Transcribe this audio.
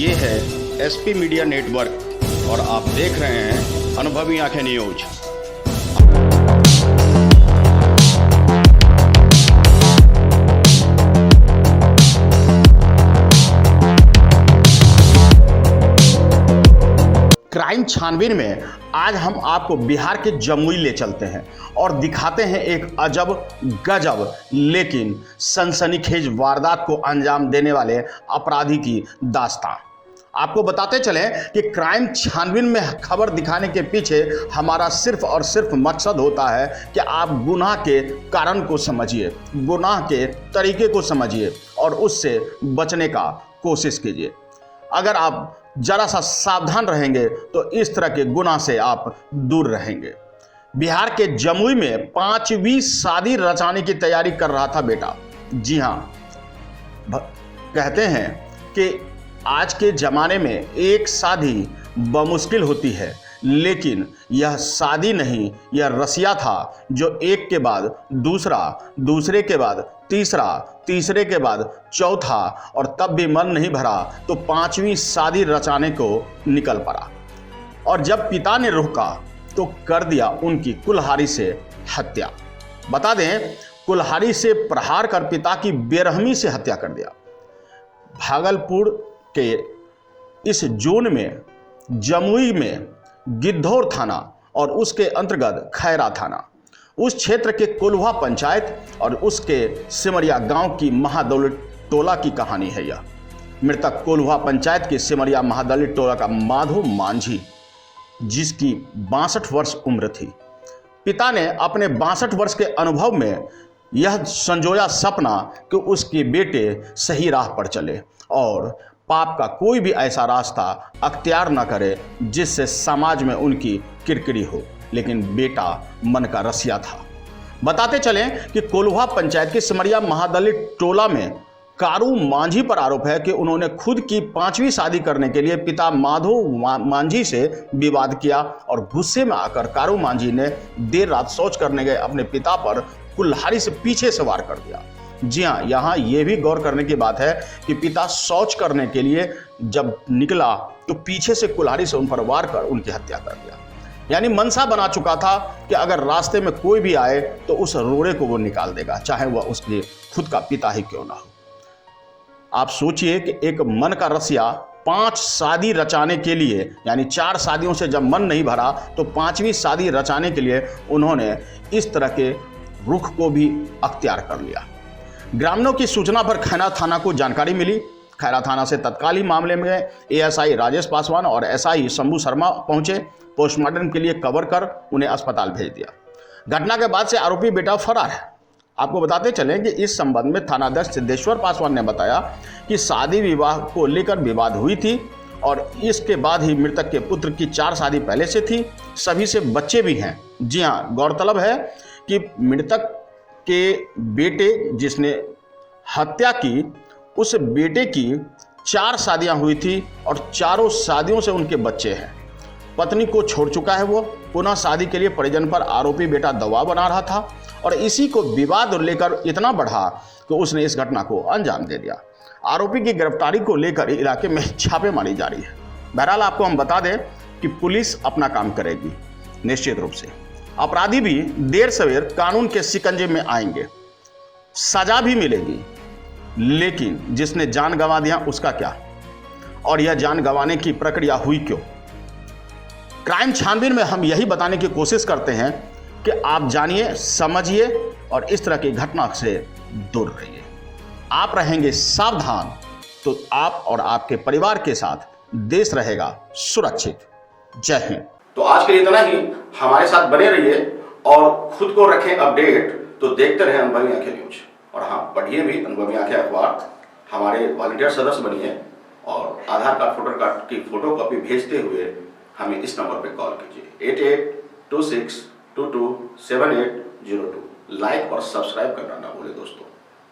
ये है SP media network और आप देख रहे हैं अनुभवी आंखें न्यूज। क्राइम छानबीन में आज हम आपको बिहार के जमुई ले चलते हैं और दिखाते हैं एक अजब गजब लेकिन सनसनीखेज वारदात को अंजाम देने वाले अपराधी की दास्तान। आपको बताते चलें कि क्राइम छानबीन में खबर दिखाने के पीछे हमारा सिर्फ और सिर्फ मकसद होता है कि आप गुनाह के कारण को समझिए, गुनाह के तरीके को समझिए और उससे बचने का कोशिश कीजिए। अगर आप जरा सा सावधान रहेंगे तो इस तरह के गुनाह से आप दूर रहेंगे। बिहार के जमुई में 5वीं शादी रचाने की तैयारी कर रहा था बेटा। जी हाँ, कहते हैं कि आज के ज़माने में एक शादी बमुश्किल होती है, लेकिन यह शादी नहीं, यह रसिया था जो एक के बाद दूसरा, दूसरे के बाद तीसरा, तीसरे के बाद चौथा और तब भी मन नहीं भरा तो 5वीं शादी रचाने को निकल पड़ा। और जब पिता ने रोका तो कर दिया उनकी कुल्हाड़ी से हत्या। बता दें, कुल्हाड़ी से प्रहार कर पिता की बेरहमी से हत्या कर दिया। भागलपुर के इस जोन में जमुई में गिद्धौर थाना और उसके अंतर्गत खैरा थाना, उस क्षेत्र के कोल्हा पंचायत और उसके सिमरिया गांव की महादौलत टोला की कहानी है यह। मृतक कोल्हा पंचायत के सिमरिया महादौलत टोला का माधो मांझी, जिसकी 62 वर्ष उम्र थी। पिता ने अपने 62 वर्ष के अनुभव में यह संजोया सपना कि उसके बेटे सही राह पर चले और पाप का कोई भी ऐसा रास्ता अख्तियार न करे जिससे समाज में उनकी किरकिरी हो। लेकिन बेटा मन का रसिया था। बताते चलें कि कोल्हा पंचायत के सिमरिया महादलित टोला में कारू मांझी पर आरोप है कि उन्होंने खुद की 5वीं शादी करने के लिए पिता माधो मांझी से विवाद किया और गुस्से में आकर कारू मांझी ने देर रात शौच करने गए अपने पिता पर कुल्हाड़ी से पीछे से वार कर दिया। जी हाँ, यहाँ ये भी गौर करने की बात है कि पिता शौच करने के लिए जब निकला तो पीछे से कुल्हाड़ी से उन पर वार कर उनकी हत्या कर दिया। यानी मनसा बना चुका था कि अगर रास्ते में कोई भी आए तो उस रोड़े को वो निकाल देगा, चाहे वह उसके खुद का पिता ही क्यों ना हो। आप सोचिए कि एक मन का रसिया 5 शादी रचाने के लिए, यानी 4 शादियों से जब मन नहीं भरा तो 5वीं शादी रचाने के लिए उन्होंने इस तरह के रुख को भी अख्तियार कर लिया। ग्रामीणों की सूचना पर खैरा थाना को जानकारी मिली। खैरा थाना से तत्कालीन मामले में एएसआई राजेश पासवान और एसआई शंभू शर्मा पहुंचे। पोस्टमार्टम के लिए कवर कर उन्हें अस्पताल भेज दिया। घटना के बाद से आरोपी बेटा फरार है। आपको बताते चलें कि इस संबंध में थानाध्यक्ष सिद्धेश्वर पासवान ने बताया कि शादी विवाह को लेकर विवाद हुई थी और इसके बाद ही मृतक के पुत्र की 4 शादी पहले से थी, सभी से बच्चे भी हैं। जी हाँ, गौरतलब है कि मृतक के बेटे जिसने हत्या की, उस बेटे की 4 शादियां हुई थी और चारों शादियों से उनके बच्चे हैं। पत्नी को छोड़ चुका है वो, पुनः शादी के लिए परिजन पर आरोपी बेटा दबाव बना रहा था और इसी को विवाद लेकर इतना बढ़ा कि उसने इस घटना को अंजाम दे दिया। आरोपी की गिरफ्तारी को लेकर इलाके में छापेमारी जारी है। बहरहाल आपको हम बता दें कि पुलिस अपना काम करेगी निश्चित रूप से। अपराधी भी देर सवेर कानून के शिकंजे में आएंगे, सजा भी मिलेगी, लेकिन जिसने जान गंवा दिया उसका क्या, और यह जान गंवाने की प्रक्रिया हुई क्यों। क्राइम छानबीन में हम यही बताने की कोशिश करते हैं कि आप जानिए, समझिए और इस तरह की घटना से दूर रहिए। आप रहेंगे सावधान तो आप और आपके परिवार के साथ देश रहेगा सुरक्षित। जय हिंद। तो आज के लिए इतना ही। हमारे साथ बने रहिए और खुद को रखें अपडेट। तो देखते रहें अनुभवी आंखें न्यूज और हाँ, पढ़िए भी अनुभवी आंखें अखबार। हमारे वॉलंटियर सदस्य बनिए और आधार कार्ड, वोटर कार्ड की फोटो कॉपी भेजते हुए हमें इस नंबर पर कॉल कीजिए 8826227802। लाइक और सब्सक्राइब करना ना भूलें दोस्तों।